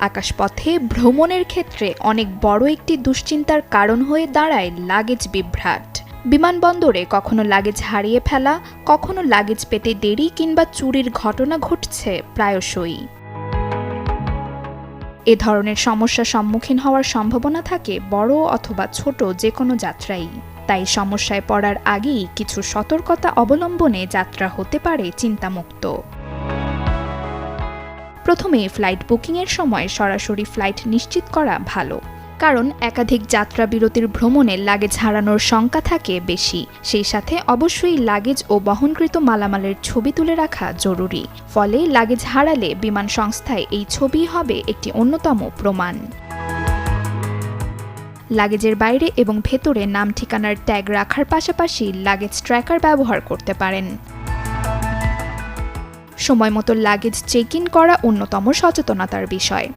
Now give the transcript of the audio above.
আকাশপথে ভ্রমণের ক্ষেত্রে অনেক বড় একটি দুশ্চিন্তার কারণ হয়ে দাঁড়ায় লাগেজ বিভ্রাট। বিমানবন্দরে কখনো লাগেজ হারিয়ে ফেলা, কখনো লাগেজ পেতে দেরি কিংবা চুরির ঘটনা ঘটছে প্রায়শই। এ ধরনের সমস্যার সম্মুখীন হওয়ার সম্ভাবনা থাকে বড় অথবা ছোট যে কোনো যাত্রাই। তাই সমস্যায় পড়ার আগেই কিছু সতর্কতা অবলম্বনে যাত্রা হতে পারে চিন্তামুক্ত। প্রথমে ফ্লাইট বুকিংয়ের সময় সরাসরি ফ্লাইট নিশ্চিত করা ভালো, কারণ একাধিক যাত্রা বিরতির ভ্রমণে লাগেজ হারানোর শঙ্কা থাকে বেশি। সেই সাথে অবশ্যই লাগেজ ও বহনকৃত মালামালের ছবি তুলে রাখা জরুরি। ফলে লাগেজ হারালে বিমান সংস্থায় এই ছবি হবে একটি অন্যতম প্রমাণ। লাগেজের বাইরে এবং ভেতরে নাম ঠিকানার ট্যাগ রাখার পাশাপাশি লাগেজ ট্র্যাকার ব্যবহার করতে পারেন। সময়মতো লাগেজ চেক ইন করা অন্যতম সচেতনতার বিষয়।